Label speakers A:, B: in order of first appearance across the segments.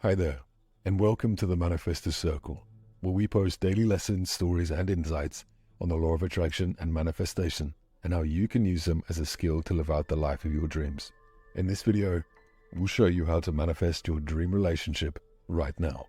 A: Hi there, and welcome to the Manifestors Circle, where we post daily lessons, stories, and insights on the law of attraction and manifestation, and how you can use them as a skill to live out the life of your dreams. In this video, we'll show you how to manifest your dream relationship right now.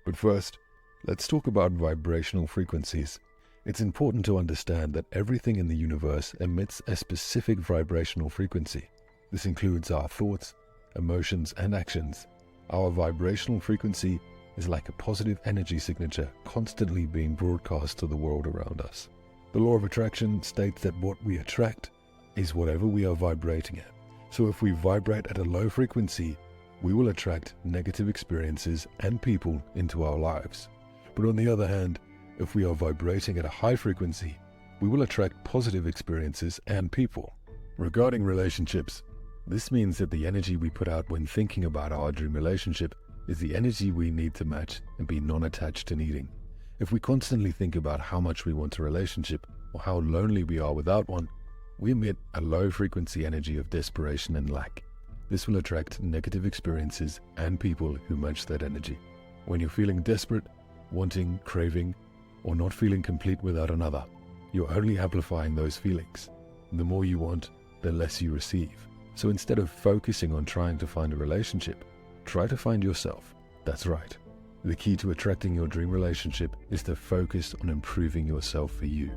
A: But first, let's talk about vibrational frequencies. It's important to understand that everything in the universe emits a specific vibrational frequency. This includes our thoughts, emotions, and actions. Our vibrational frequency is like a positive energy signature constantly being broadcast to the world around us. The law of attraction states that what we attract is whatever we are vibrating at. So if we vibrate at a low frequency, we will attract negative experiences and people into our lives. But on the other hand, if we are vibrating at a high frequency, we will attract positive experiences and people. Regarding relationships, this means that the energy we put out when thinking about our dream relationship is the energy we need to match and be non-attached to needing. If we constantly think about how much we want a relationship or how lonely we are without one, we emit a low frequency energy of desperation and lack. This will attract negative experiences and people who match that energy. When you're feeling desperate, wanting, craving, or not feeling complete without another, you're only amplifying those feelings. The more you want, the less you receive. So instead of focusing on trying to find a relationship, try to find yourself. That's right. The key to attracting your dream relationship is to focus on improving yourself for you.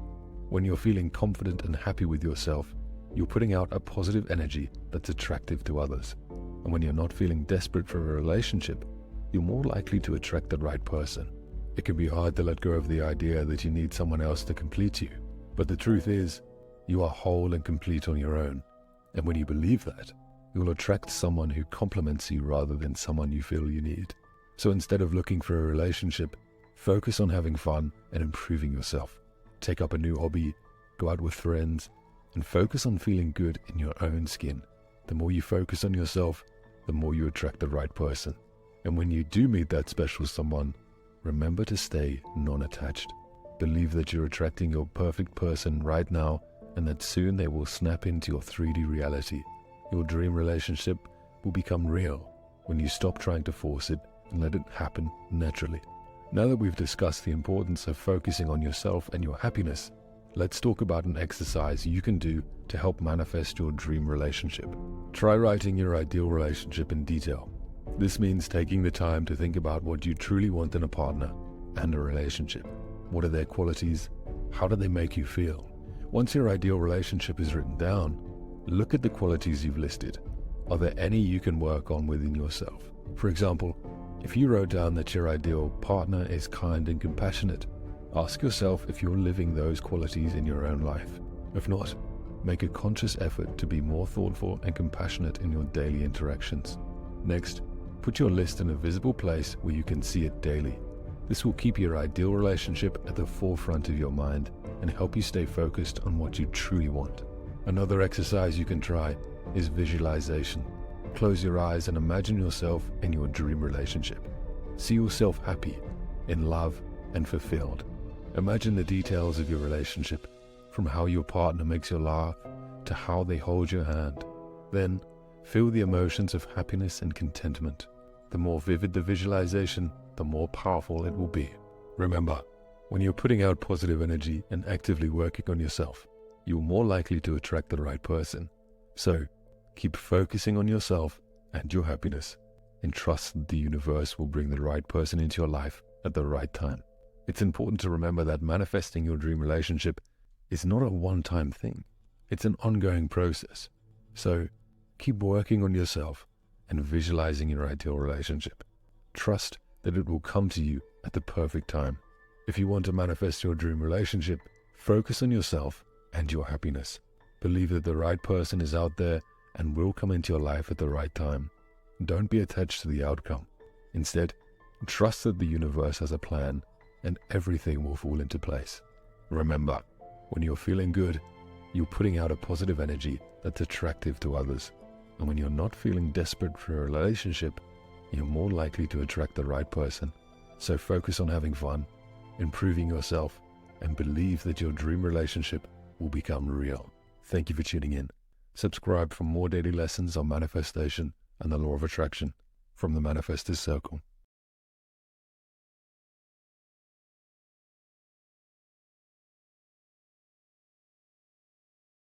A: When you're feeling confident and happy with yourself, you're putting out a positive energy that's attractive to others. And when you're not feeling desperate for a relationship, you're more likely to attract the right person. It can be hard to let go of the idea that you need someone else to complete you. But the truth is, you are whole and complete on your own. And when you believe that, you will attract someone who complements you rather than someone you feel you need. So instead of looking for a relationship, focus on having fun and improving yourself. Take up a new hobby, go out with friends, and focus on feeling good in your own skin. The more you focus on yourself, the more you attract the right person. And when you do meet that special someone, remember to stay non-attached. Believe that you're attracting your perfect person right now and that soon they will snap into your 3D reality. Your dream relationship will become real when you stop trying to force it and let it happen naturally. Now that we've discussed the importance of focusing on yourself and your happiness, let's talk about an exercise you can do to help manifest your dream relationship. Try writing your ideal relationship in detail. This means taking the time to think about what you truly want in a partner and a relationship. What are their qualities? How do they make you feel? Once your ideal relationship is written down, look at the qualities you've listed. Are there any you can work on within yourself? For example, if you wrote down that your ideal partner is kind and compassionate, ask yourself if you're living those qualities in your own life. If not, make a conscious effort to be more thoughtful and compassionate in your daily interactions. Next, put your list in a visible place where you can see it daily. This will keep your ideal relationship at the forefront of your mind and help you stay focused on what you truly want. Another exercise you can try is visualization. Close your eyes and imagine yourself in your dream relationship. See yourself happy, in love, and fulfilled. Imagine the details of your relationship, from how your partner makes you laugh to how they hold your hand. Then, feel the emotions of happiness and contentment. The more vivid the visualization, the more powerful it will be. Remember, when you're putting out positive energy and actively working on yourself, you're more likely to attract the right person. So, keep focusing on yourself and your happiness, and trust that the universe will bring the right person into your life at the right time. It's important to remember that manifesting your dream relationship is not a one-time thing. It's an ongoing process. So, keep working on yourself and visualizing your ideal relationship. Trust that it will come to you at the perfect time. If you want to manifest your dream relationship, focus on yourself and your happiness. Believe that the right person is out there and will come into your life at the right time. Don't be attached to the outcome. Instead, trust that the universe has a plan and everything will fall into place. Remember, when you're feeling good, you're putting out a positive energy that's attractive to others. And when you're not feeling desperate for a relationship, you're more likely to attract the right person. So focus on having fun, improving yourself, and believe that your dream relationship will become real. Thank you for tuning in. Subscribe for more daily lessons on manifestation and the law of attraction from the Manifestors Circle.